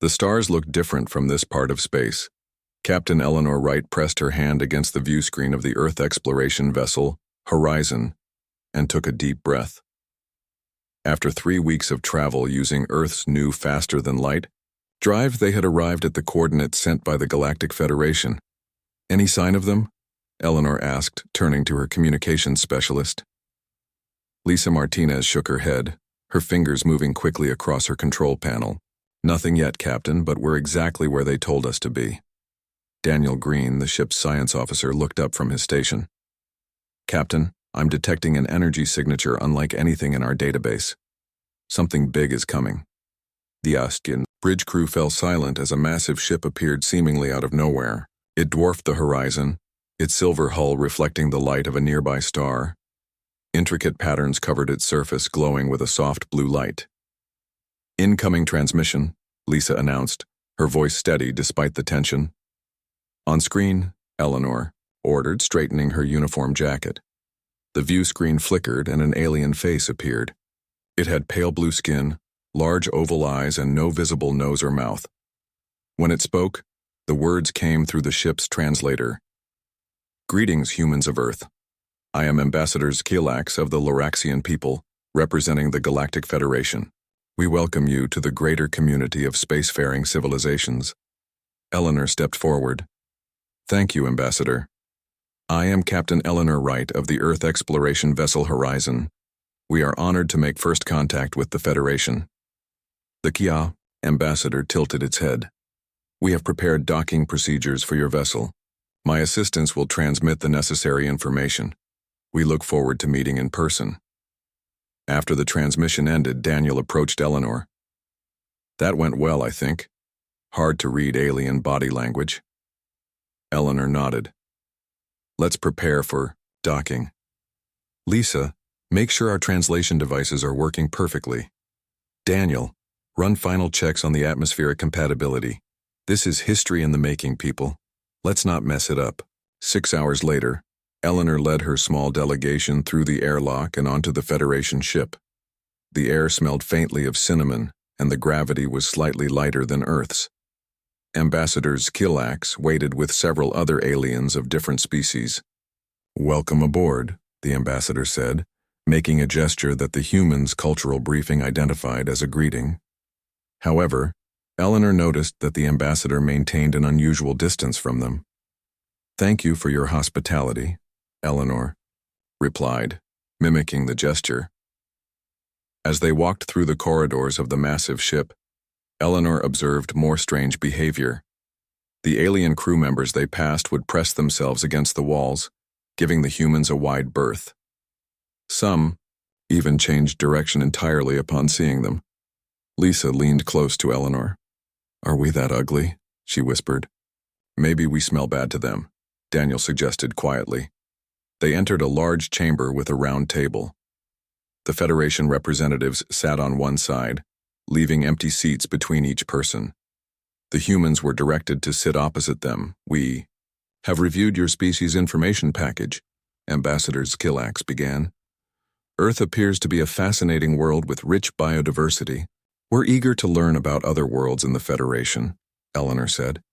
The stars looked different from this part of space. Captain Eleanor Wright pressed her hand against the view screen of the Earth exploration vessel, Horizon, and took a deep breath. After 3 weeks of travel using Earth's new faster-than-light drive, they had arrived at the coordinates sent by the Galactic Federation. "Any sign of them?" Eleanor asked, turning to her communications specialist. Lisa Martinez shook her head, her fingers moving quickly across her control panel. "Nothing yet, Captain, but we're exactly where they told us to be." Daniel Green, the ship's science officer, looked up from his station. "Captain, I'm detecting an energy signature unlike anything in our database. Something big is coming." The Astkin bridge crew fell silent as a massive ship appeared seemingly out of nowhere. It dwarfed the horizon, its silver hull reflecting the light of a nearby star. Intricate patterns covered its surface, glowing with a soft blue light. "Incoming transmission," Lisa announced, her voice steady despite the tension. "On screen," Eleanor ordered, straightening her uniform jacket. The view screen flickered and an alien face appeared. It had pale blue skin, large oval eyes, and no visible nose or mouth. When it spoke, the words came through the ship's translator. "Greetings, humans of Earth. I am Ambassador Skilax of the Loraxian people, representing the Galactic Federation. We welcome you to the greater community of spacefaring civilizations." Eleanor stepped forward. "Thank you, Ambassador. I am Captain Eleanor Wright of the Earth exploration vessel Horizon. We are honored to make first contact with the Federation." The Kia ambassador tilted its head. "We have prepared docking procedures for your vessel. My assistants will transmit the necessary information. We look forward to meeting in person." After the transmission ended, Daniel approached Eleanor. "That went well, I think. Hard to read alien body language." Eleanor nodded. "Let's prepare for docking. Lisa, make sure our translation devices are working perfectly. Daniel, run final checks on the atmospheric compatibility. This is history in the making, people. Let's not mess it up." 6 hours later, Eleanor led her small delegation through the airlock and onto the Federation ship. The air smelled faintly of cinnamon, and the gravity was slightly lighter than Earth's. Ambassador Skilax waited with several other aliens of different species. "Welcome aboard," the ambassador said, making a gesture that the humans' cultural briefing identified as a greeting. However, Eleanor noticed that the ambassador maintained an unusual distance from them. "Thank you for your hospitality," Eleanor replied, mimicking the gesture. As they walked through the corridors of the massive ship, Eleanor observed more strange behavior. The alien crew members they passed would press themselves against the walls, giving the humans a wide berth. Some even changed direction entirely upon seeing them. Lisa leaned close to Eleanor. "Are we that ugly?" she whispered. "Maybe we smell bad to them," Daniel suggested quietly. They entered a large chamber with a round table. The Federation representatives sat on one side, leaving empty seats between each person. The humans were directed to sit opposite them. "We have reviewed your species information package," Ambassador Skilax began. "Earth appears to be a fascinating world with rich biodiversity. We're eager to learn about other worlds in the Federation," Eleanor said.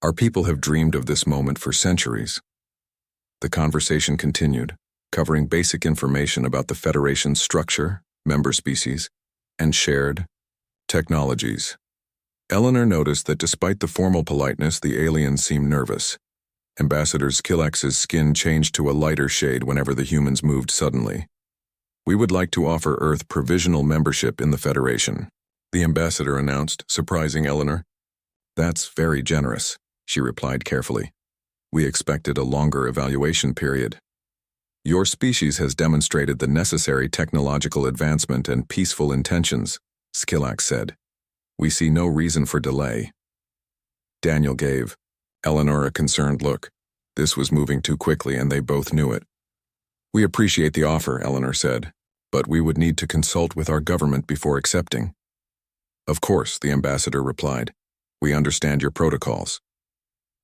"Our people have dreamed of this moment for centuries." The conversation continued, covering basic information about the Federation's structure, member species, and shared technologies. Eleanor noticed that despite the formal politeness, the aliens seemed nervous. Ambassador Skilax's skin changed to a lighter shade whenever the humans moved suddenly. "We would like to offer Earth provisional membership in the Federation," the ambassador announced, surprising Eleanor. "That's very generous," she replied carefully. "We expected a longer evaluation period. Your species has demonstrated the necessary technological advancement and peaceful intentions," Skilax said. "We see no reason for delay." Daniel gave Eleanor a concerned look. This was moving too quickly, and they both knew it. "We appreciate the offer," Eleanor said, "but we would need to consult with our government before accepting." "Of course," the ambassador replied. "We understand your protocols."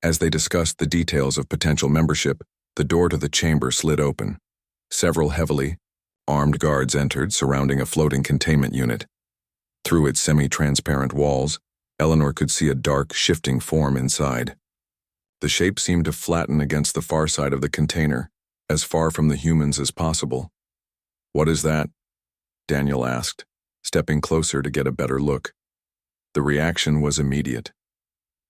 As they discussed the details of potential membership, the door to the chamber slid open. Several heavily armed guards entered, surrounding a floating containment unit. Through its semi-transparent walls, Eleanor could see a dark, shifting form inside. The shape seemed to flatten against the far side of the container, as far from the humans as possible. "What is that?" Daniel asked, stepping closer to get a better look. The reaction was immediate.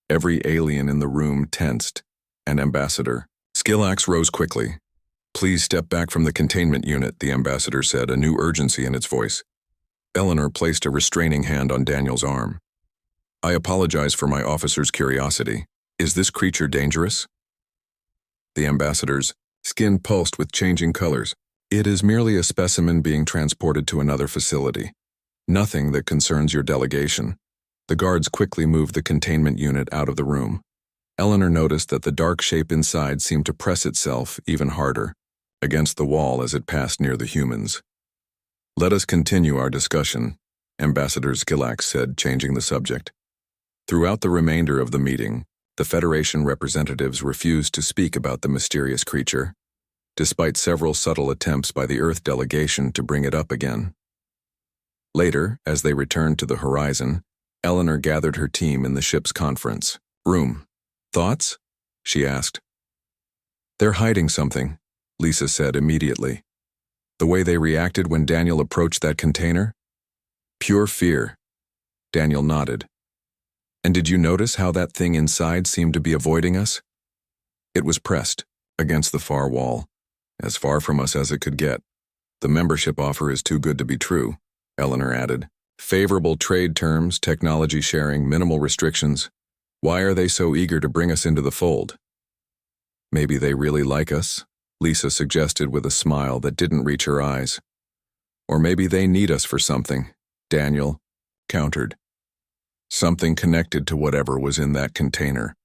Every alien in the room tensed, and Ambassador Skillax rose quickly. "Please step back from the containment unit," the ambassador said, a new urgency in its voice. Eleanor placed a restraining hand on Daniel's arm. "I apologize for my officer's curiosity. Is this creature dangerous?" The ambassador's skin pulsed with changing colors. "It is merely a specimen being transported to another facility. Nothing that concerns your delegation." The guards quickly moved the containment unit out of the room. Eleanor noticed that the dark shape inside seemed to press itself even harder against the wall as it passed near the humans. "Let us continue our discussion," Ambassador Skillax said, changing the subject. Throughout the remainder of the meeting, the Federation representatives refused to speak about the mysterious creature, despite several subtle attempts by the Earth delegation to bring it up again. Later, as they returned to the horizon, Eleanor gathered her team in the ship's conference room. "Thoughts?" she asked. "They're hiding something," Lisa said immediately. "The way they reacted when Daniel approached that container? Pure fear." Daniel nodded. "And did you notice how that thing inside seemed to be avoiding us?" "It was pressed against the far wall, as far from us as it could get. The membership offer is too good to be true," Eleanor added. "Favorable trade terms, technology sharing, minimal restrictions. Why are they so eager to bring us into the fold?" "Maybe they really like us," Lisa suggested with a smile that didn't reach her eyes. "Or maybe they need us for something," Daniel countered. "Something connected to whatever was in that container."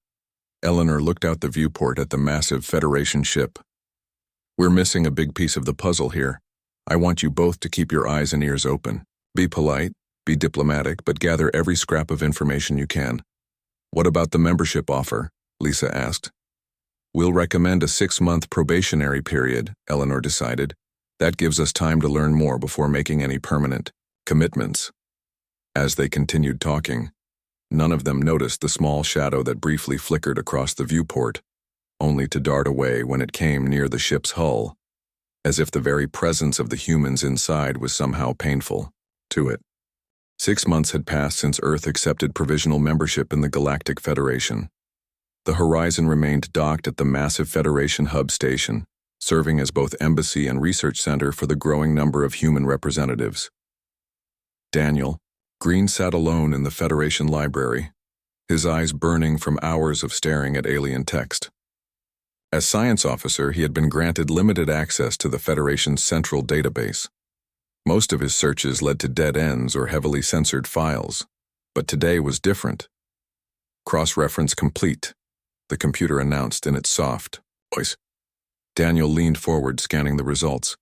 Eleanor looked out the viewport at the massive Federation ship. "We're missing a big piece of the puzzle here. I want you both to keep your eyes and ears open. Be polite, be diplomatic, but gather every scrap of information you can." "What about the membership offer?" Lisa asked. "We'll recommend a 6-month probationary period," Eleanor decided. "That gives us time to learn more before making any permanent commitments." As they continued talking, none of them noticed the small shadow that briefly flickered across the viewport, only to dart away when it came near the ship's hull, as if the very presence of the humans inside was somehow painful to it. 6 months had passed since Earth accepted provisional membership in the Galactic Federation. The Horizon remained docked at the massive Federation hub station, serving as both embassy and research center for the growing number of human representatives. Daniel Green sat alone in the Federation library, his eyes burning from hours of staring at alien text. As science officer, he had been granted limited access to the Federation's central database. Most of his searches led to dead ends or heavily censored files, but today was different. "Cross-reference complete," the computer announced in its soft voice. Daniel leaned forward, scanning the results.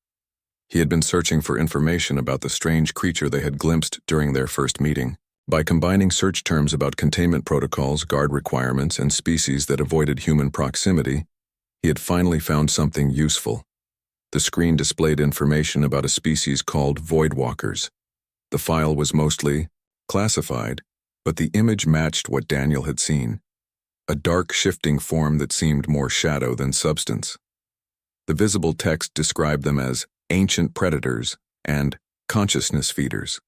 He had been searching for information about the strange creature they had glimpsed during their first meeting. By combining search terms about containment protocols, guard requirements, and species that avoided human proximity, he had finally found something useful. The screen displayed information about a species called voidwalkers. The file was mostly classified, but the image matched what Daniel had seen. A dark, shifting form that seemed more shadow than substance. The visible text described them as ancient predators and consciousness feeders.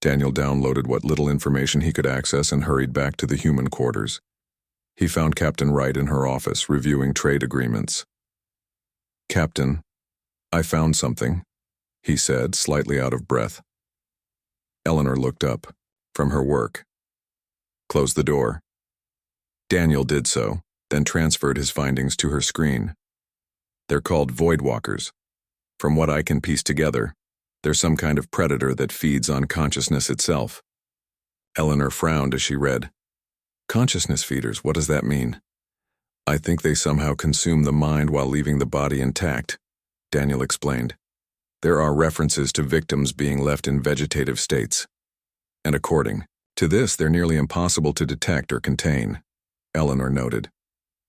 Daniel downloaded what little information he could access and hurried back to the human quarters. He found Captain Wright in her office, reviewing trade agreements. "Captain, I found something," he said, slightly out of breath. Eleanor looked up from her work. "Close the door." Daniel did so, then transferred his findings to her screen. "They're called voidwalkers. From what I can piece together, they're some kind of predator that feeds on consciousness itself." Eleanor frowned as she read. "Consciousness feeders, what does that mean?" "I think they somehow consume the mind while leaving the body intact," Daniel explained. "There are references to victims being left in vegetative states. And according to this, they're nearly impossible to detect or contain," Eleanor noted.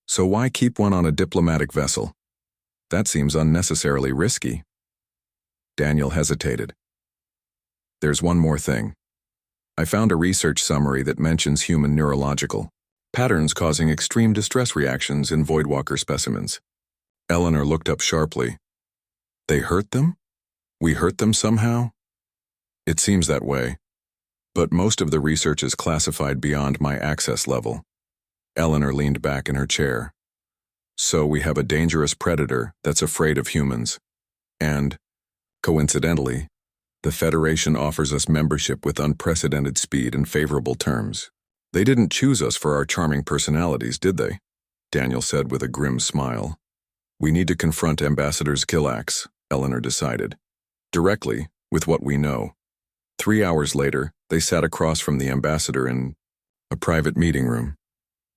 "So why keep one on a diplomatic vessel? That seems unnecessarily risky." Daniel hesitated. "There's one more thing. I found a research summary that mentions human neurological patterns causing extreme distress reactions in Voidwalker specimens. Eleanor looked up sharply. They hurt them? We hurt them somehow? It seems that way. But most of the research is classified beyond my access level. Eleanor leaned back in her chair. So we have a dangerous predator that's afraid of humans. And, coincidentally, the Federation offers us membership with unprecedented speed and favorable terms. They didn't choose us for our charming personalities, did they? Daniel said with a grim smile. We need to confront Ambassador Skillax, Eleanor decided. Directly, with what we know. 3 hours later, they sat across from the ambassador in a private meeting room.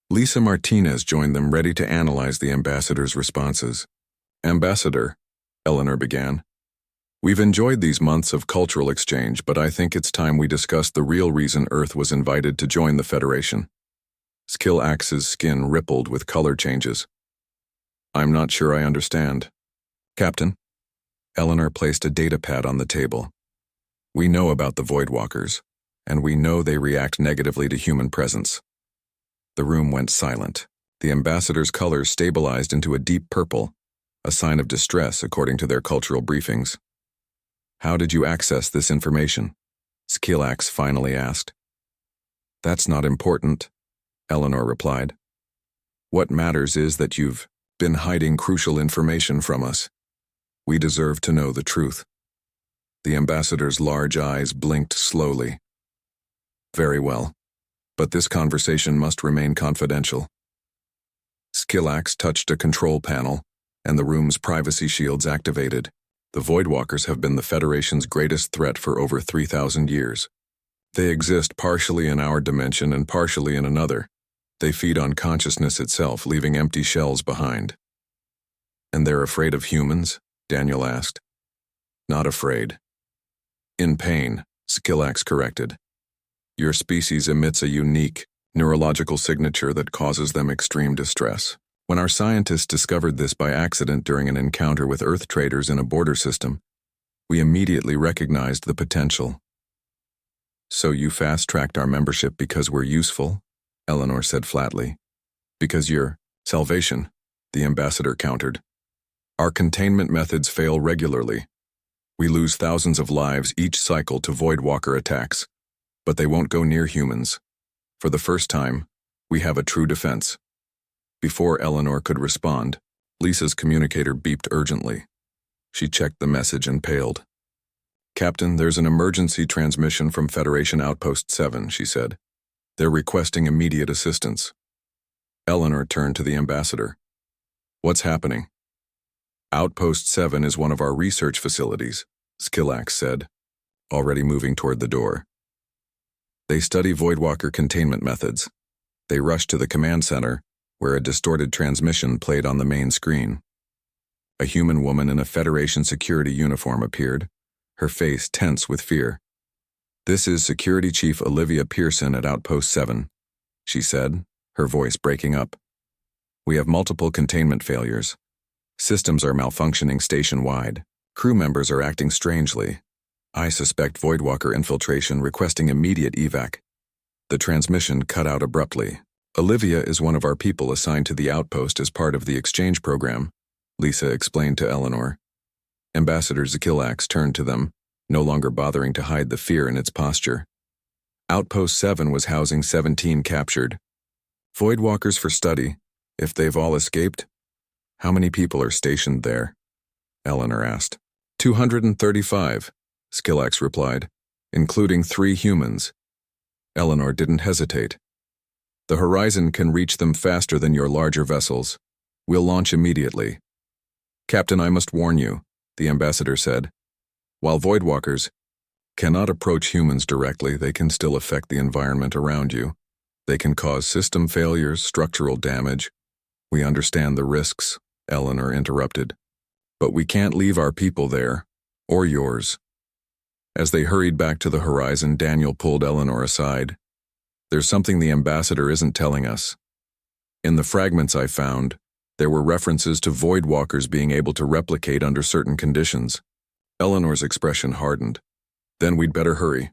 Lisa Martinez joined them, ready to analyze the ambassador's responses. Ambassador, Eleanor began. We've enjoyed these months of cultural exchange, but I think it's time we discuss the real reason Earth was invited to join the Federation. Skillax's skin rippled with color changes. I'm not sure I understand. Captain? Eleanor placed a datapad on the table. We know about the Voidwalkers, and we know they react negatively to human presence. The room went silent. The ambassador's colors stabilized into a deep purple, a sign of distress according to their cultural briefings. How did you access this information? Skillax finally asked. That's not important, Eleanor replied. What matters is that you've been hiding crucial information from us. We deserve to know the truth. The ambassador's large eyes blinked slowly. Very well, but this conversation must remain confidential. Skillax touched a control panel, and the room's privacy shields activated. The Voidwalkers have been the Federation's greatest threat for over 3,000 years. They exist partially in our dimension and partially in another. They feed on consciousness itself, leaving empty shells behind. And they're afraid of humans? Daniel asked. Not afraid. In pain, Skillax corrected. Your species emits a unique, neurological signature that causes them extreme distress. When our scientists discovered this by accident during an encounter with Earth traders in a border system, we immediately recognized the potential. So you fast-tracked our membership because we're useful? Eleanor said flatly. Because you're salvation, the ambassador countered. Our containment methods fail regularly. We lose thousands of lives each cycle to Voidwalker attacks, but they won't go near humans. For the first time, we have a true defense. Before Eleanor could respond, Lisa's communicator beeped urgently. She checked the message and paled. Captain, there's an emergency transmission from Federation Outpost 7, she said. They're requesting immediate assistance. Eleanor turned to the ambassador. What's happening? Outpost 7 is one of our research facilities, Skillax said, already moving toward the door. They study Voidwalker containment methods. They rushed to the command center, where a distorted transmission played on the main screen. A human woman in a Federation security uniform appeared, her face tense with fear. This is Security Chief Olivia Pearson at Outpost 7, she said, her voice breaking up. We have multiple containment failures. Systems are malfunctioning station-wide. Crew members are acting strangely. I suspect Voidwalker infiltration, requesting immediate evac. The transmission cut out abruptly. Olivia is one of our people assigned to the outpost as part of the exchange program, Lisa explained to Eleanor. Ambassador Skillax turned to them, no longer bothering to hide the fear in its posture. Outpost 7 was housing 17 captured. Voidwalkers for study, if they've all escaped. How many people are stationed there? Eleanor asked. 235, Skillax replied, including 3 humans. Eleanor didn't hesitate. The horizon can reach them faster than your larger vessels. We'll launch immediately. Captain, I must warn you, the ambassador said. While Voidwalkers cannot approach humans directly, they can still affect the environment around you. They can cause system failures, structural damage. We understand the risks, Eleanor interrupted. But we can't leave our people there, or yours. As they hurried back to the horizon, Daniel pulled Eleanor aside. There's something the ambassador isn't telling us. In the fragments I found, there were references to Voidwalkers being able to replicate under certain conditions. Eleanor's expression hardened. Then we'd better hurry.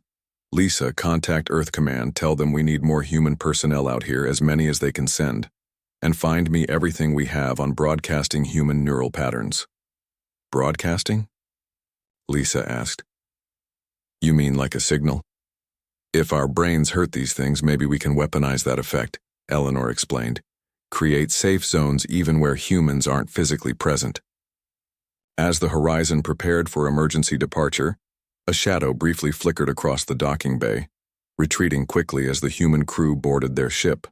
Lisa, contact Earth Command, tell them we need more human personnel out here, as many as they can send. And find me everything we have on broadcasting human neural patterns. Broadcasting? Lisa asked. You mean like a signal? If our brains hurt these things, maybe we can weaponize that effect, Eleanor explained. Create safe zones even where humans aren't physically present. As the Horizon prepared for emergency departure, a shadow briefly flickered across the docking bay, retreating quickly as the human crew boarded their ship.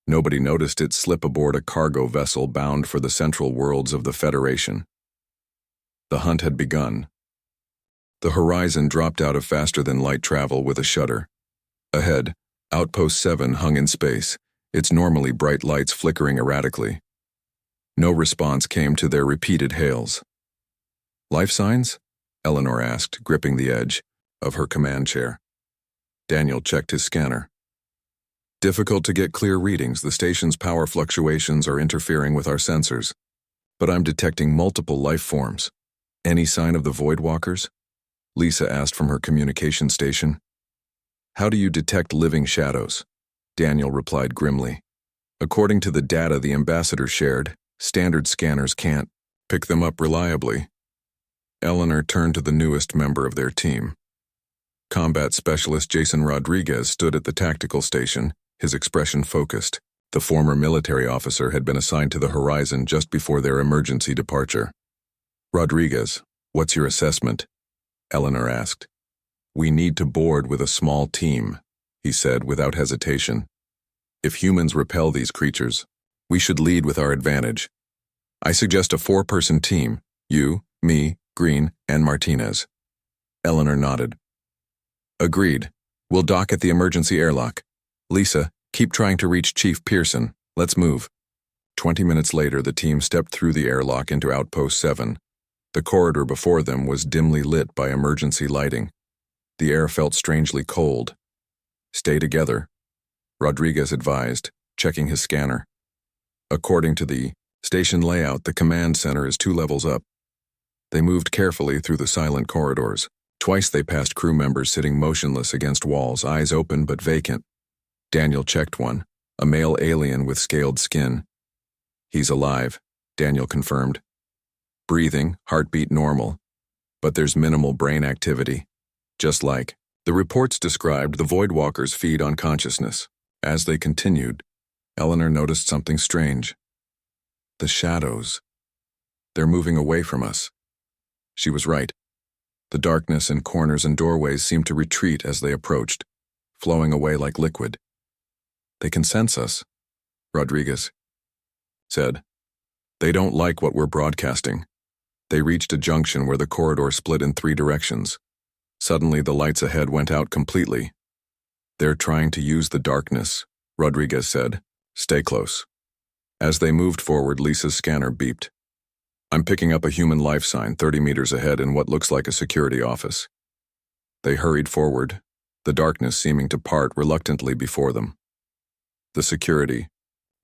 Nobody noticed it slip aboard a cargo vessel bound for the central worlds of the Federation. The hunt had begun. The Horizon dropped out of faster-than-light travel with a shudder. Ahead, Outpost 7 hung in space, its normally bright lights flickering erratically. No response came to their repeated hails. Life signs? Eleanor asked, gripping the edge of her command chair. Daniel checked his scanner. Difficult to get clear readings. The station's power fluctuations are interfering with our sensors. But I'm detecting multiple life forms. Any sign of the Voidwalkers? Lisa asked from her communication station. How do you detect living shadows? Daniel replied grimly. According to the data the ambassador shared, standard scanners can't pick them up reliably. Eleanor turned to the newest member of their team. Combat Specialist Jason Rodriguez stood at the tactical station, his expression focused. The former military officer had been assigned to the Horizon just before their emergency departure. Rodriguez, what's your assessment? Eleanor asked. We need to board with a small team, he said without hesitation. If humans repel these creatures, we should lead with our advantage. I suggest a 4-person team, you, me, Green, and Martinez. Eleanor nodded. Agreed. We'll dock at the emergency airlock. Lisa, keep trying to reach Chief Pearson. Let's move. 20 minutes later, the team stepped through the airlock into Outpost 7. The corridor before them was dimly lit by emergency lighting. The air felt strangely cold. Stay together, Rodriguez advised, checking his scanner. According to the station layout, the command center is 2 levels up. They moved carefully through the silent corridors. Twice they passed crew members sitting motionless against walls, eyes open but vacant. Daniel checked one, a male alien with scaled skin. He's alive, Daniel confirmed. Breathing, heartbeat normal. But there's minimal brain activity. Just like the reports described, the Voidwalkers feed on consciousness. As they continued, Eleanor noticed something strange. The shadows. They're moving away from us. She was right. The darkness in corners and doorways seemed to retreat as they approached, flowing away like liquid. They can sense us, Rodriguez said. They don't like what we're broadcasting. They reached a junction where the corridor split in 3 directions. Suddenly, the lights ahead went out completely. They're trying to use the darkness, Rodriguez said. Stay close. As they moved forward, Lisa's scanner beeped. I'm picking up a human life sign 30 meters ahead in what looks like a security office. They hurried forward, the darkness seeming to part reluctantly before them. The security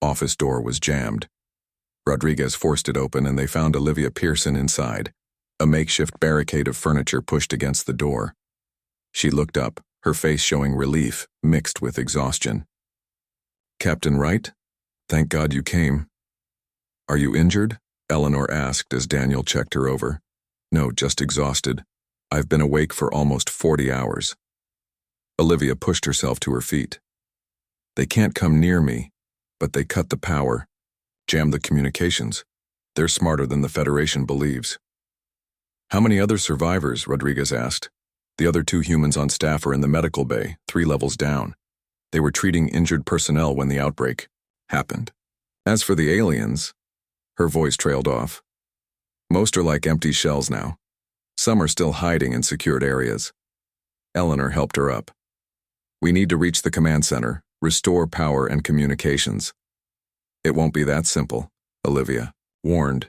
office door was jammed. Rodriguez forced it open and they found Olivia Pearson inside, a makeshift barricade of furniture pushed against the door. She looked up, her face showing relief mixed with exhaustion. Captain Wright? Thank God you came. Are you injured? Eleanor asked as Daniel checked her over. No, just exhausted. I've been awake for almost 40 hours. Olivia pushed herself to her feet. They can't come near me, but they cut the power, jammed the communications. They're smarter than the Federation believes. How many other survivors? Rodriguez asked. The other 2 humans on staff are in the medical bay, 3 levels down. They were treating injured personnel when the outbreak happened. As for the aliens, her voice trailed off. Most are like empty shells now. Some are still hiding in secured areas. Eleanor helped her up. We need to reach the command center, restore power and communications. It won't be that simple, Olivia warned.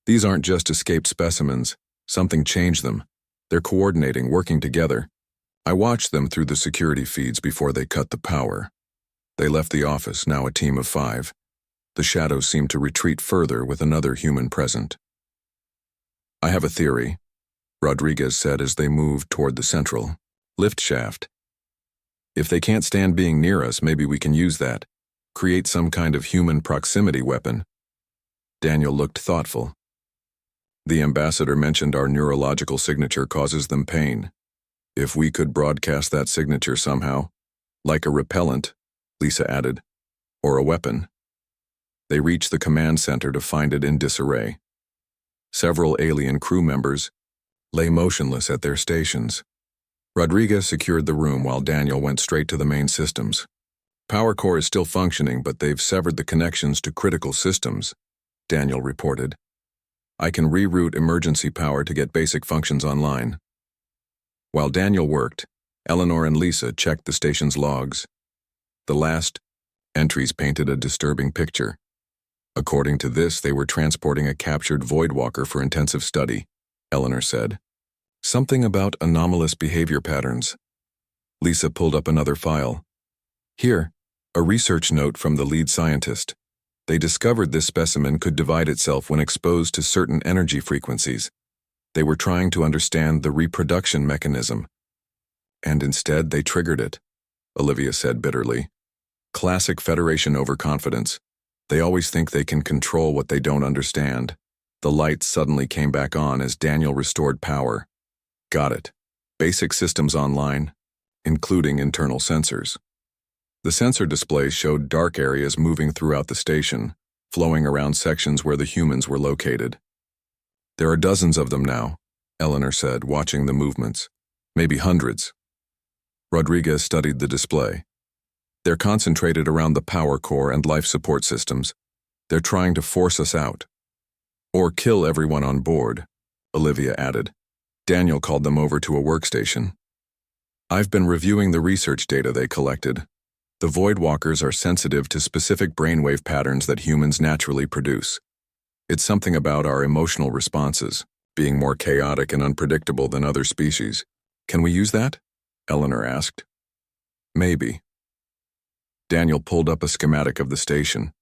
These aren't just escaped specimens. Something changed them. They're coordinating, working together. I watched them through the security feeds before they cut the power. They left the office, now a team of 5. The shadows seemed to retreat further with another human present. I have a theory, Rodriguez said as they moved toward the central lift shaft. If they can't stand being near us, maybe we can use that. Create some kind of human proximity weapon. Daniel looked thoughtful. The ambassador mentioned our neurological signature causes them pain. If we could broadcast that signature somehow, like a repellent, Lisa added, or a weapon. They reached the command center to find it in disarray. Several alien crew members lay motionless at their stations. Rodriguez secured the room while Daniel went straight to the main systems. Power core is still functioning, but they've severed the connections to critical systems, Daniel reported. I can reroute emergency power to get basic functions online. While Daniel worked, Eleanor and Lisa checked the station's logs. The last entries painted a disturbing picture. According to this, they were transporting a captured Voidwalker for intensive study, Eleanor said. Something about anomalous behavior patterns. Lisa pulled up another file. Here, a research note from the lead scientist. They discovered this specimen could divide itself when exposed to certain energy frequencies. They were trying to understand the reproduction mechanism. And instead, they triggered it, Olivia said bitterly. Classic Federation overconfidence. They always think they can control what they don't understand. The lights suddenly came back on as Daniel restored power. Got it. Basic systems online, including internal sensors. The sensor displays showed dark areas moving throughout the station, flowing around sections where the humans were located. There are dozens of them now, Eleanor said, watching the movements. Maybe hundreds. Rodriguez studied the display. They're concentrated around the power core and life support systems. They're trying to force us out. Or kill everyone on board, Olivia added. Daniel called them over to a workstation. I've been reviewing the research data they collected. The Voidwalkers are sensitive to specific brainwave patterns that humans naturally produce. It's something about our emotional responses, being more chaotic and unpredictable than other species. Can we use that? Eleanor asked. Maybe. Daniel pulled up a schematic of the station.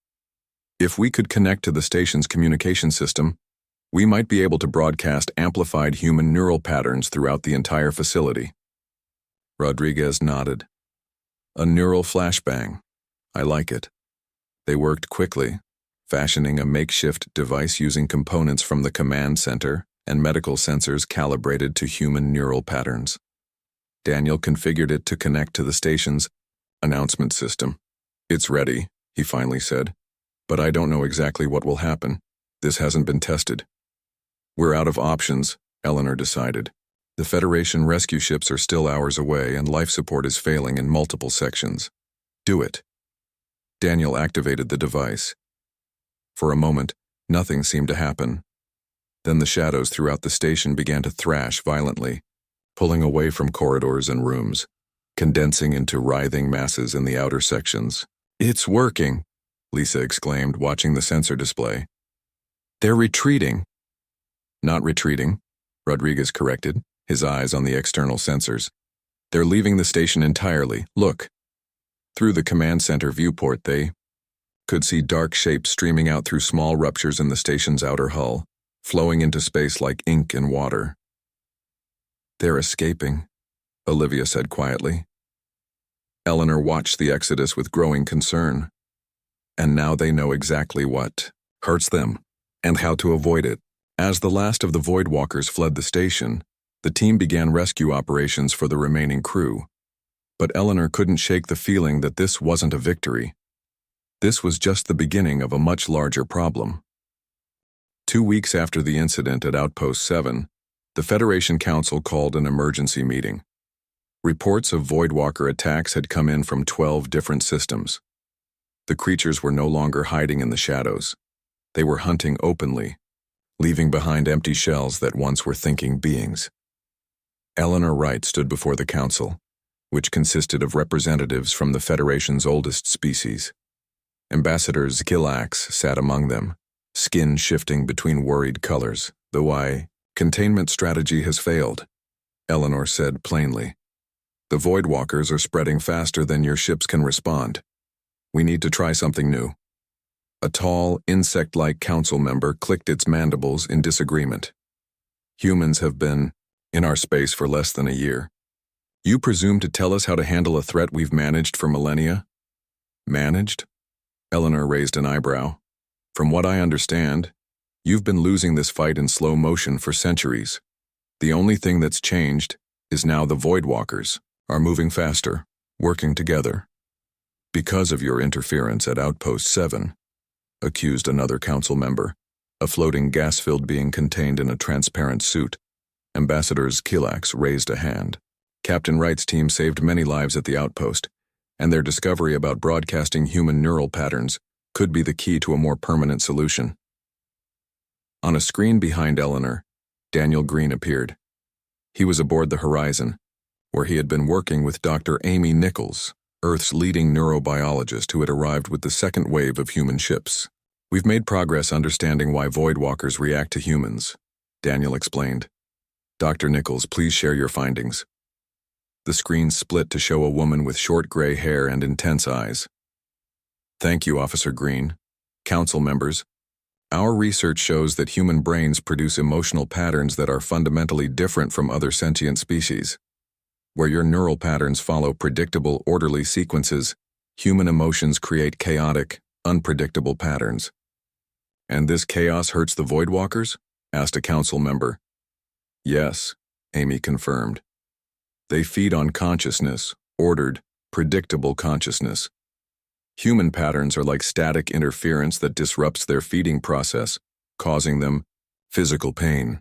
If we could connect to the station's communication system, we might be able to broadcast amplified human neural patterns throughout the entire facility. Rodriguez nodded. A neural flashbang. I like it. They worked quickly, fashioning a makeshift device using components from the command center and medical sensors calibrated to human neural patterns. Daniel configured it to connect to the station's announcement system. It's ready, he finally said, but I don't know exactly what will happen. This hasn't been tested. We're out of options, Eleanor decided. The Federation rescue ships are still hours away and life support is failing in multiple sections. Do it. Daniel activated the device. For a moment, nothing seemed to happen. Then the shadows throughout the station began to thrash violently, pulling away from corridors and rooms, condensing into writhing masses in the outer sections. It's working, Lisa exclaimed, watching the sensor display. They're retreating. Not retreating, Rodriguez corrected, his eyes on the external sensors. They're leaving the station entirely. Look. Through the command center viewport, they could see dark shapes streaming out through small ruptures in the station's outer hull, flowing into space like ink in water. They're escaping, Olivia said quietly. Eleanor watched the exodus with growing concern. And now they know exactly what hurts them and how to avoid it. As the last of the Voidwalkers fled the station, the team began rescue operations for the remaining crew. But Eleanor couldn't shake the feeling that this wasn't a victory. This was just the beginning of a much larger problem. 2 weeks after the incident at Outpost 7, the Federation Council called an emergency meeting. Reports of Voidwalker attacks had come in from 12 different systems. The creatures were no longer hiding in the shadows. They were hunting openly, leaving behind empty shells that once were thinking beings. Eleanor Wright stood before the council, which consisted of representatives from the Federation's oldest species. Ambassador Skillax sat among them, skin shifting between worried colors. The containment strategy has failed, Eleanor said plainly. The Voidwalkers are spreading faster than your ships can respond. We need to try something new. A tall, insect-like council member clicked its mandibles in disagreement. Humans have been in our space for less than a year. You presume to tell us how to handle a threat we've managed for millennia? Managed? Eleanor raised an eyebrow. From what I understand, you've been losing this fight in slow motion for centuries. The only thing that's changed is now the Voidwalkers are moving faster, working together. Because of your interference at Outpost 7, accused another council member, a floating gas-filled being contained in a transparent suit. Ambassadors Kilax raised a hand. Captain Wright's team saved many lives at the outpost, and their discovery about broadcasting human neural patterns could be the key to a more permanent solution. On a screen behind Eleanor, Daniel Green appeared. He was aboard the Horizon, where he had been working with Dr. Amy Nichols, Earth's leading neurobiologist who had arrived with the second wave of human ships. We've made progress understanding why Voidwalkers react to humans, Daniel explained. Dr. Nichols, please share your findings. The screen split to show a woman with short gray hair and intense eyes. Thank you, Officer Green. Council members, our research shows that human brains produce emotional patterns that are fundamentally different from other sentient species. Where your neural patterns follow predictable, orderly sequences, human emotions create chaotic, unpredictable patterns. And this chaos hurts the Voidwalkers? Asked a council member. Yes, Amy confirmed. They feed on consciousness, ordered, predictable consciousness. Human patterns are like static interference that disrupts their feeding process, causing them physical pain.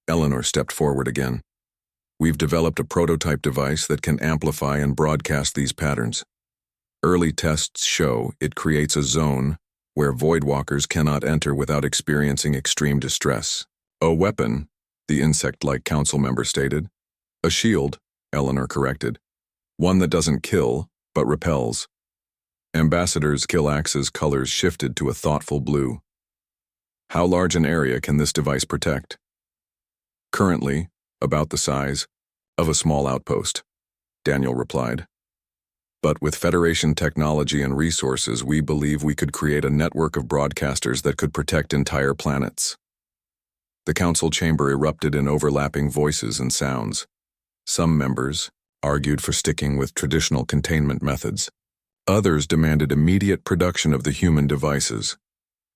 Eleanor stepped forward again. We've developed a prototype device that can amplify and broadcast these patterns. Early tests show it creates a zone where Voidwalkers cannot enter without experiencing extreme distress. A weapon, the insect-like council member stated. A shield, Eleanor corrected. One that doesn't kill, but repels. Ambassador's Kilax's colors shifted to a thoughtful blue. How large an area can this device protect? Currently, about the size of a small outpost, Daniel replied. But with Federation technology and resources, we believe we could create a network of broadcasters that could protect entire planets. The council chamber erupted in overlapping voices and sounds. Some members argued for sticking with traditional containment methods. Others demanded immediate production of the human devices.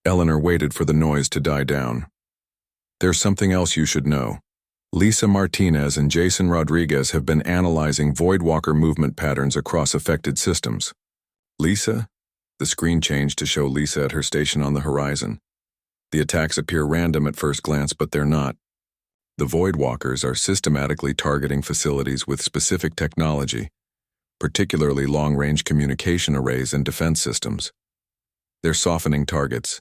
Eleanor waited for the noise to die down. There's something else you should know. Lisa Martinez and Jason Rodriguez have been analyzing Voidwalker movement patterns across affected systems. Lisa? The screen changed to show Lisa at her station on the horizon. The attacks appear random at first glance, but they're not. The Voidwalkers are systematically targeting facilities with specific technology, particularly long-range communication arrays and defense systems. They're softening targets,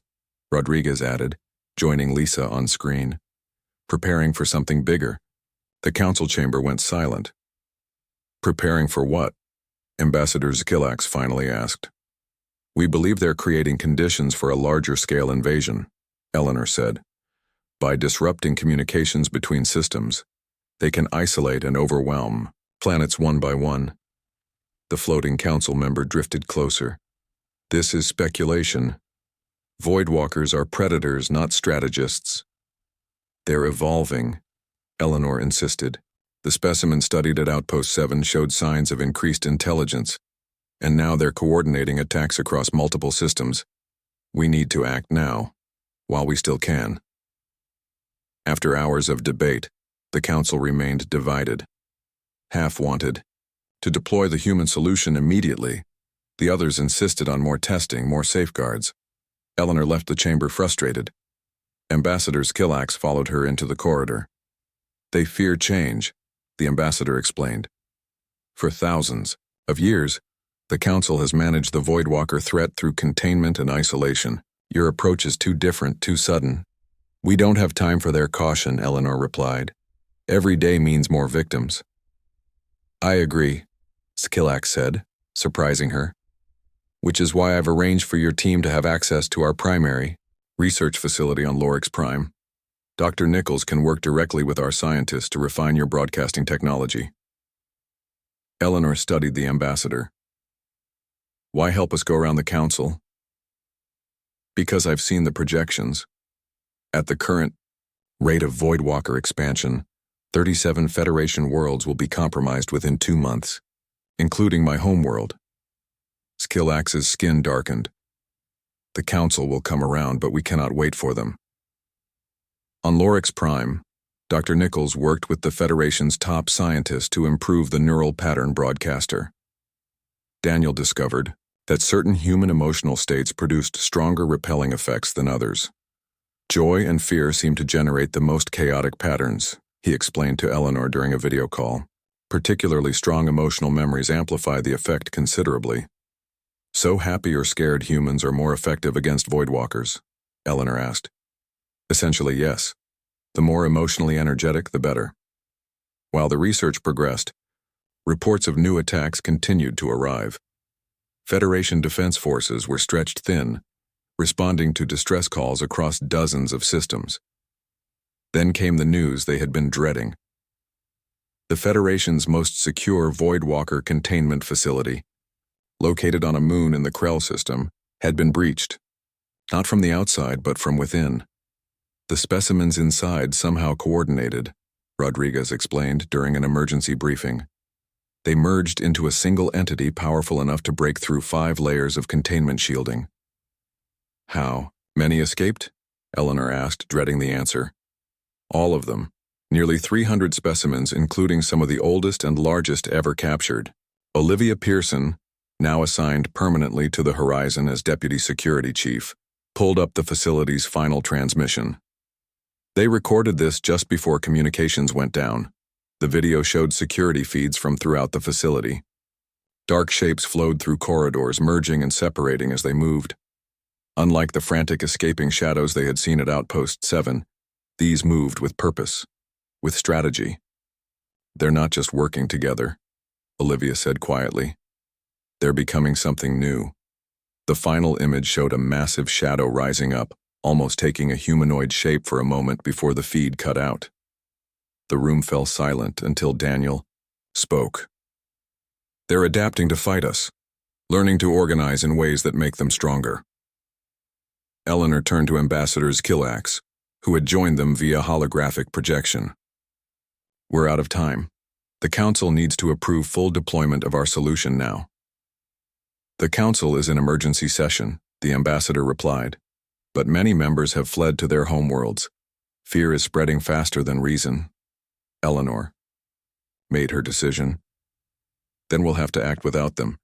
Rodriguez added, joining Lisa on screen. Preparing for something bigger. The council chamber went silent. Preparing for what? Ambassador Skillax finally asked. We believe they're creating conditions for a larger-scale invasion, Eleanor said. By disrupting communications between systems, they can isolate and overwhelm planets one by one. The floating council member drifted closer. This is speculation. Voidwalkers are predators, not strategists. They're evolving, Eleanor insisted. The specimen studied at Outpost 7 showed signs of increased intelligence, and now they're coordinating attacks across multiple systems. We need to act now, while we still can. After hours of debate, the council remained divided. Half wanted to deploy the human solution immediately. The others insisted on more testing, more safeguards. Eleanor left the chamber frustrated. Ambassador Skillax followed her into the corridor. They fear change, the ambassador explained. For thousands of years, the council has managed the Voidwalker threat through containment and isolation. Your approach is too different, too sudden. We don't have time for their caution, Eleanor replied. Every day means more victims. I agree, Skillax said, surprising her. Which is why I've arranged for your team to have access to our primary research facility on Lorix Prime. Dr. Nichols can work directly with our scientists to refine your broadcasting technology. Eleanor studied the ambassador. Why help us go around the council? Because I've seen the projections. At the current rate of Voidwalker expansion, 37 Federation worlds will be compromised within 2 months, including my home world. Skillax's skin darkened. The Council will come around, but we cannot wait for them. On Lorix Prime, Dr. Nichols worked with the Federation's top scientists to improve the neural pattern broadcaster. Daniel discovered that certain human emotional states produced stronger repelling effects than others. Joy and fear seemed to generate the most chaotic patterns, he explained to Eleanor during a video call. Particularly strong emotional memories amplify the effect considerably. So happy or scared humans are more effective against Voidwalkers? Eleanor asked. Essentially, yes. The more emotionally energetic, the better. While the research progressed, reports of new attacks continued to arrive. Federation defense forces were stretched thin, responding to distress calls across dozens of systems. Then came the news they had been dreading. The Federation's most secure Voidwalker containment facility, located on a moon in the Krell system, had been breached. Not from the outside, but from within. The specimens inside somehow coordinated, Rodriguez explained during an emergency briefing. They merged into a single entity powerful enough to break through 5 layers of containment shielding. How? Many escaped? Eleanor asked, dreading the answer. All of them. Nearly 300 specimens, including some of the oldest and largest ever captured. Olivia Pearson, now assigned permanently to the Horizon as Deputy Security Chief, pulled up the facility's final transmission. They recorded this just before communications went down. The video showed security feeds from throughout the facility. Dark shapes flowed through corridors, merging and separating as they moved. Unlike the frantic escaping shadows they had seen at Outpost 7, these moved with purpose, with strategy. They're not just working together, Olivia said quietly. They're becoming something new. The final image showed a massive shadow rising up, almost taking a humanoid shape for a moment before the feed cut out. The room fell silent until Daniel spoke. They're adapting to fight us, learning to organize in ways that make them stronger. Eleanor turned to Ambassador Skillax, who had joined them via holographic projection. We're out of time. The Council needs to approve full deployment of our solution now. The Council is in emergency session, the ambassador replied, but many members have fled to their homeworlds. Fear is spreading faster than reason. Eleanor made her decision. Then we'll have to act without them.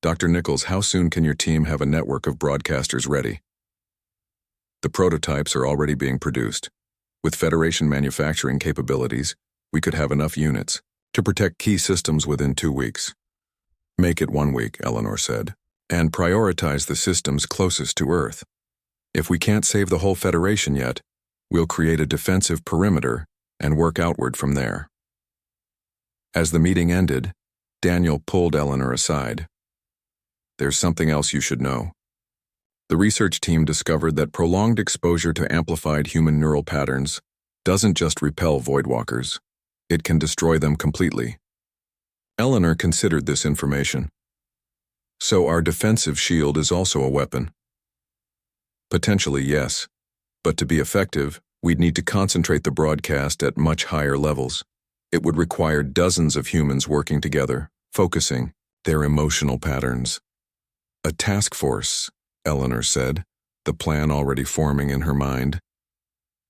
Dr. Nichols, how soon can your team have a network of broadcasters ready? The prototypes are already being produced. With Federation manufacturing capabilities, we could have enough units to protect key systems within 2 weeks. Make it 1 week, Eleanor said, and prioritize the systems closest to Earth. If we can't save the whole Federation yet, we'll create a defensive perimeter and work outward from there. As the meeting ended, Daniel pulled Eleanor aside. There's something else you should know. The research team discovered that prolonged exposure to amplified human neural patterns doesn't just repel Voidwalkers, it can destroy them completely. Eleanor considered this information. So our defensive shield is also a weapon? Potentially, yes. But to be effective, we'd need to concentrate the broadcast at much higher levels. It would require dozens of humans working together, focusing their emotional patterns. A task force, Eleanor said, the plan already forming in her mind.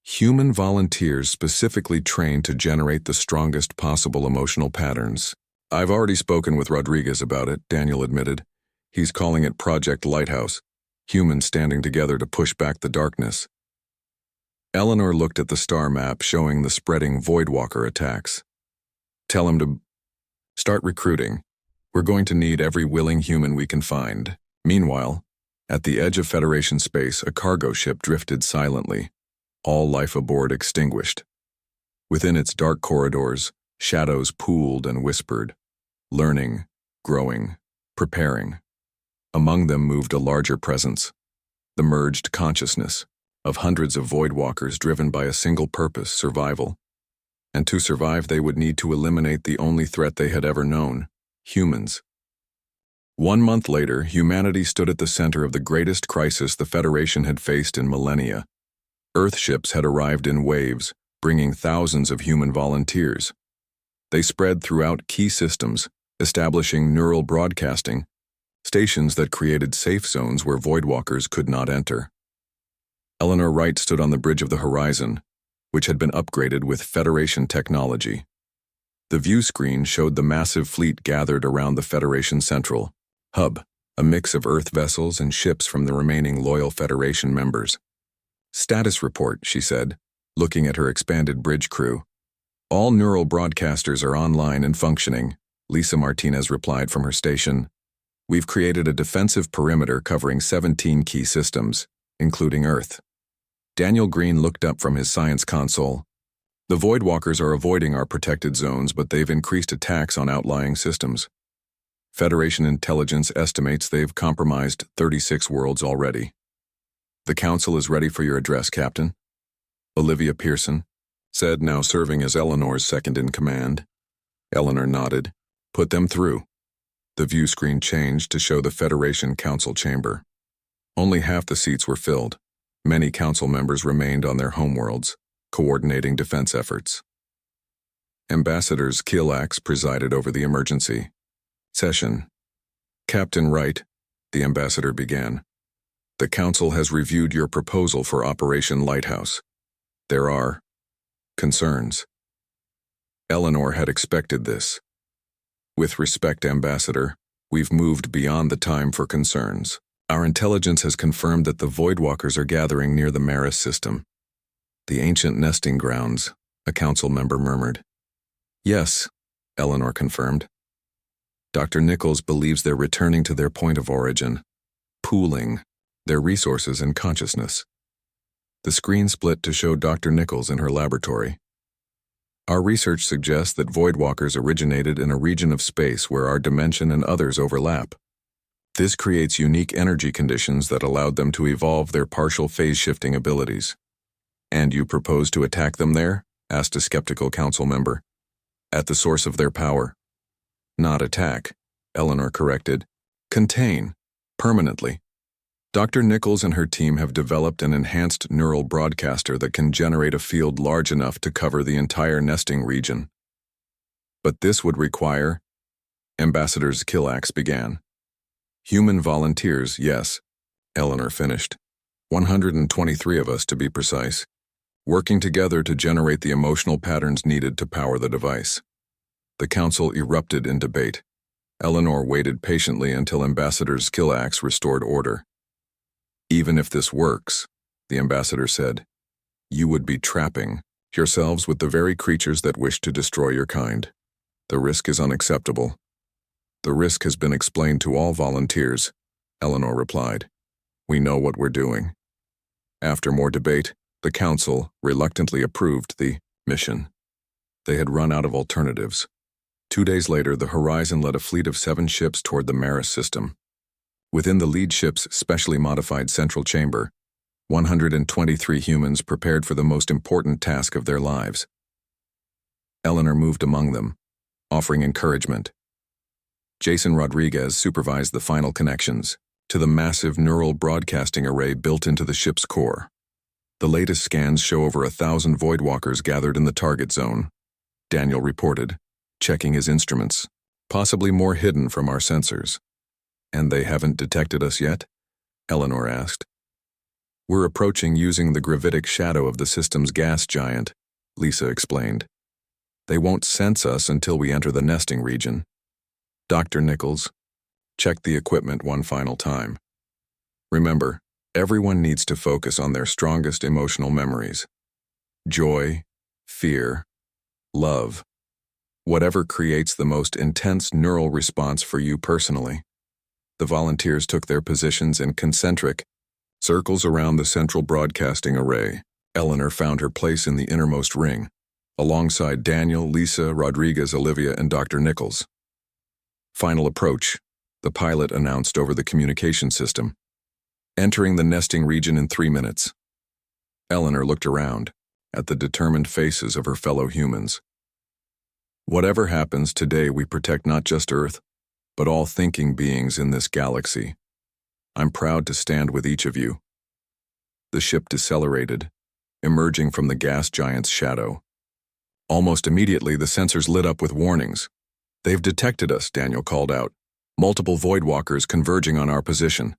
Human volunteers specifically trained to generate the strongest possible emotional patterns. I've already spoken with Rodriguez about it, Daniel admitted. He's calling it Project Lighthouse, humans standing together to push back the darkness. Eleanor looked at the star map showing the spreading Voidwalker attacks. Tell him to start recruiting. We're going to need every willing human we can find. Meanwhile, at the edge of Federation space, a cargo ship drifted silently, all life aboard extinguished. Within its dark corridors, shadows pooled and whispered, learning, growing, preparing. Among them moved a larger presence, the merged consciousness of hundreds of Voidwalkers driven by a single purpose, survival. And to survive, they would need to eliminate the only threat they had ever known, humans. 1 month later, humanity stood at the center of the greatest crisis the Federation had faced in millennia. Earth ships had arrived in waves, bringing thousands of human volunteers. They spread throughout key systems, establishing neural broadcasting stations that created safe zones where voidwalkers could not enter. Eleanor Wright stood on the bridge of the horizon, which had been upgraded with Federation technology. The view screen showed the massive fleet gathered around the Federation Central hub, a mix of Earth vessels and ships from the remaining loyal Federation members. "Status report," she said, looking at her expanded bridge crew. "All neural broadcasters are online and functioning," Lisa Martinez replied from her station. "We've created a defensive perimeter covering 17 key systems, including Earth." Daniel Green looked up from his science console. "The Voidwalkers are avoiding our protected zones, but they've increased attacks on outlying systems. Federation intelligence estimates they've compromised 36 worlds already." "The Council is ready for your address, Captain," Olivia Pearson said, now serving as Eleanor's second-in-command. Eleanor nodded. "Put them through." The view screen changed to show the Federation Council chamber. Only half the seats were filled. Many council members remained on their homeworlds, coordinating defense efforts. Ambassador Killax presided over the emergency session. "Captain Wright," the ambassador began, "the Council has reviewed your proposal for Operation Lighthouse. There are concerns." Eleanor had expected this. "With respect, Ambassador, we've moved beyond the time for concerns. Our intelligence has confirmed that the Voidwalkers are gathering near the Maris system." "The ancient nesting grounds," a council member murmured. "Yes," Eleanor confirmed. "Dr. Nichols believes they're returning to their point of origin, pooling their resources and consciousness." The screen split to show Dr. Nichols in her laboratory. "Our research suggests that Voidwalkers originated in a region of space where our dimension and others overlap. This creates unique energy conditions that allowed them to evolve their partial phase-shifting abilities." "And you propose to attack them there?" asked a skeptical council member. "At the source of their power." "Not attack," Eleanor corrected. "Contain. Permanently. Dr. Nichols and her team have developed an enhanced neural broadcaster that can generate a field large enough to cover the entire nesting region." "But this would require..." Ambassador Killax began. "Human volunteers, yes," Eleanor finished. 123 of us, to be precise, working together to generate the emotional patterns needed to power the device. The council erupted in debate. Eleanor waited patiently until Ambassador Killax restored order. "Even if this works," the ambassador said, "you would be trapping yourselves with the very creatures that wish to destroy your kind. The risk is unacceptable." "The risk has been explained to all volunteers," Eleanor replied. "We know what we're doing." After more debate, the council reluctantly approved the mission. They had run out of alternatives. 2 days later, the Horizon led a fleet of 7 ships toward the Maris system. Within the lead ship's specially modified central chamber, 123 humans prepared for the most important task of their lives. Eleanor moved among them, offering encouragement. Jason Rodriguez supervised the final connections to the massive neural broadcasting array built into the ship's core. "The latest scans show over 1,000 Voidwalkers gathered in the target zone," Daniel reported, checking his instruments, "possibly more hidden from our sensors." "And they haven't detected us yet?" Eleanor asked. "We're approaching using the gravitic shadow of the system's gas giant," Lisa explained. "They won't sense us until we enter the nesting region." Dr. Nichols checked the equipment one final time. "Remember, everyone needs to focus on their strongest emotional memories. Joy, fear, love. Whatever creates the most intense neural response for you personally." The volunteers took their positions in concentric circles around the central broadcasting array. Eleanor found her place in the innermost ring, alongside Daniel, Lisa, Rodriguez, Olivia, and Dr. Nichols. "Final approach," the pilot announced over the communication system. "Entering the nesting region in 3 minutes." Eleanor looked around, at the determined faces of her fellow humans. "Whatever happens today, we protect not just Earth, but all thinking beings in this galaxy. I'm proud to stand with each of you." The ship decelerated, emerging from the gas giant's shadow. Almost immediately, the sensors lit up with warnings. "They've detected us," Daniel called out. "Multiple voidwalkers converging on our position."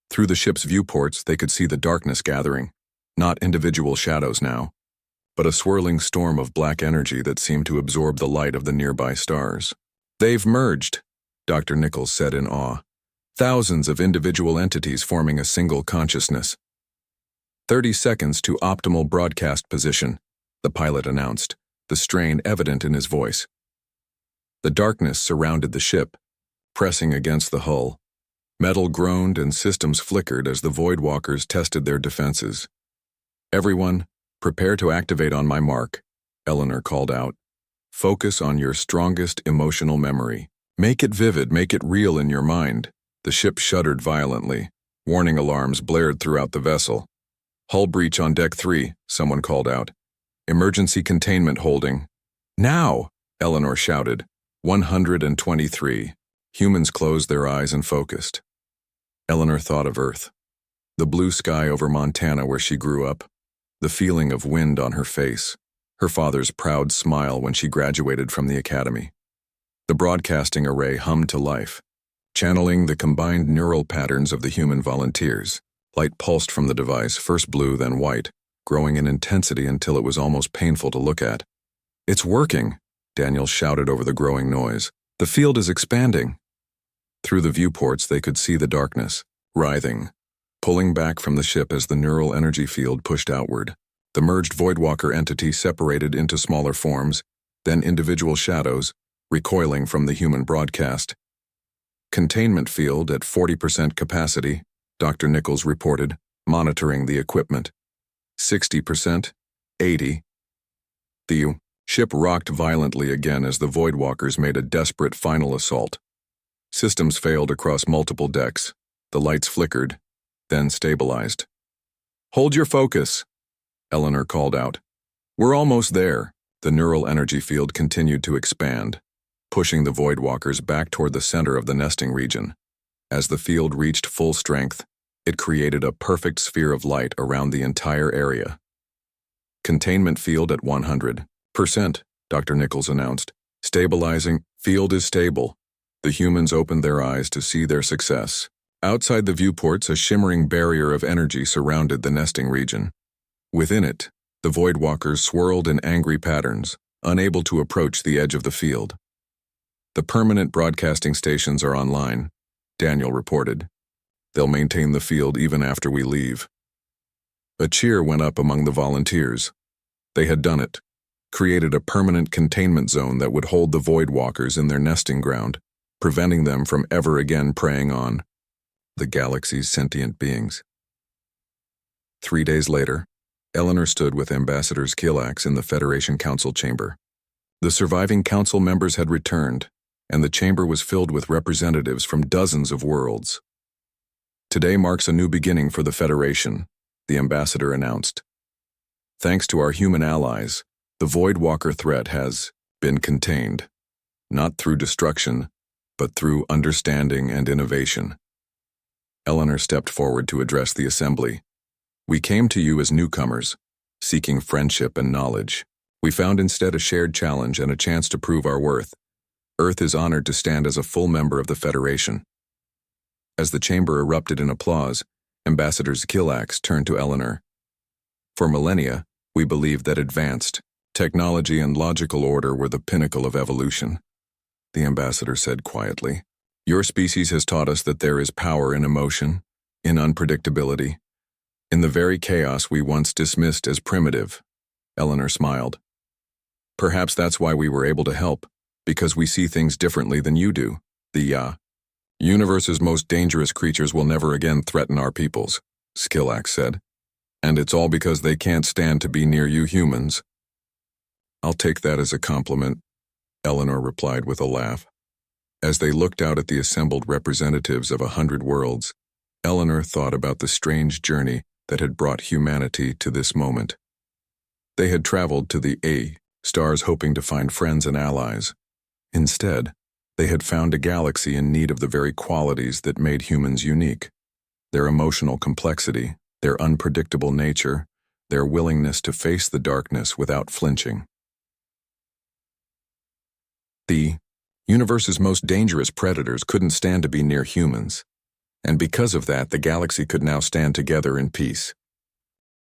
Through the ship's viewports, they could see the darkness gathering, not individual shadows now, but a swirling storm of black energy that seemed to absorb the light of the nearby stars. "They've merged," Dr. Nichols said in awe. "Thousands of individual entities forming a single consciousness." 30 seconds to optimal broadcast position, the pilot announced, the strain evident in his voice. The darkness surrounded the ship, pressing against the hull. Metal groaned and systems flickered as the voidwalkers tested their defenses. "Everyone, prepare to activate on my mark," Eleanor called out. "Focus on your strongest emotional memory. Make it vivid, make it real in your mind." The ship shuddered violently. Warning alarms blared throughout the vessel. "Hull breach on deck 3, someone called out. "Emergency containment holding." "Now!" Eleanor shouted. 123. Humans closed their eyes and focused. Eleanor thought of Earth. The blue sky over Montana where she grew up. The feeling of wind on her face. Her father's proud smile when she graduated from the academy. The broadcasting array hummed to life, channeling the combined neural patterns of the human volunteers. Light pulsed from the device, first blue, then white, growing in intensity until it was almost painful to look at. "It's working," Daniel shouted over the growing noise. "The field is expanding." Through the viewports, they could see the darkness, writhing, pulling back from the ship as the neural energy field pushed outward. The merged Voidwalker entity separated into smaller forms, then individual shadows, recoiling from the human broadcast. "Containment field at 40% capacity," Dr. Nichols reported, monitoring the equipment. 60%, 80. The ship rocked violently again as the Voidwalkers made a desperate final assault. Systems failed across multiple decks. The lights flickered, then stabilized. "Hold your focus," Eleanor called out. "We're almost there." The neural energy field continued to expand, pushing the Voidwalkers back toward the center of the nesting region. As the field reached full strength, it created a perfect sphere of light around the entire area. "Containment field at 100%, Dr. Nichols announced. "Stabilizing. Field is stable." The humans opened their eyes to see their success. Outside the viewports, a shimmering barrier of energy surrounded the nesting region. Within it, the Voidwalkers swirled in angry patterns, unable to approach the edge of the field. "The permanent broadcasting stations are online," Daniel reported. "They'll maintain the field even after we leave." A cheer went up among the volunteers. They had done it, created a permanent containment zone that would hold the Voidwalkers in their nesting ground, preventing them from ever again preying on the galaxy's sentient beings. 3 days later, Eleanor stood with Ambassadors Kilax in the Federation Council chamber. The surviving council members had returned, and the chamber was filled with representatives from dozens of worlds. "Today marks a new beginning for the Federation," the ambassador announced. "Thanks to our human allies, the Voidwalker threat has been contained, not through destruction, but through understanding and innovation." Eleanor stepped forward to address the assembly. "We came to you as newcomers, seeking friendship and knowledge. We found instead a shared challenge and a chance to prove our worth. Earth is honored to stand as a full member of the Federation." As the chamber erupted in applause, Ambassador Kilax turned to Eleanor. "For millennia, we believed that advanced technology and logical order were the pinnacle of evolution," the ambassador said quietly. "Your species has taught us that there is power in emotion, in unpredictability, in the very chaos we once dismissed as primitive." Eleanor smiled. "Perhaps that's why we were able to help, because we see things differently than you do. The universe's most dangerous creatures will never again threaten our peoples," Skillax said. "And it's all because they can't stand to be near you humans." "I'll take that as a compliment," Eleanor replied with a laugh. As they looked out at the assembled representatives of 100 worlds, Eleanor thought about the strange journey that had brought humanity to this moment. They had traveled to the A stars hoping to find friends and allies. Instead, they had found a galaxy in need of the very qualities that made humans unique. Their emotional complexity, their unpredictable nature, their willingness to face the darkness without flinching. The universe's most dangerous predators couldn't stand to be near humans, and because of that, the galaxy could now stand together in peace.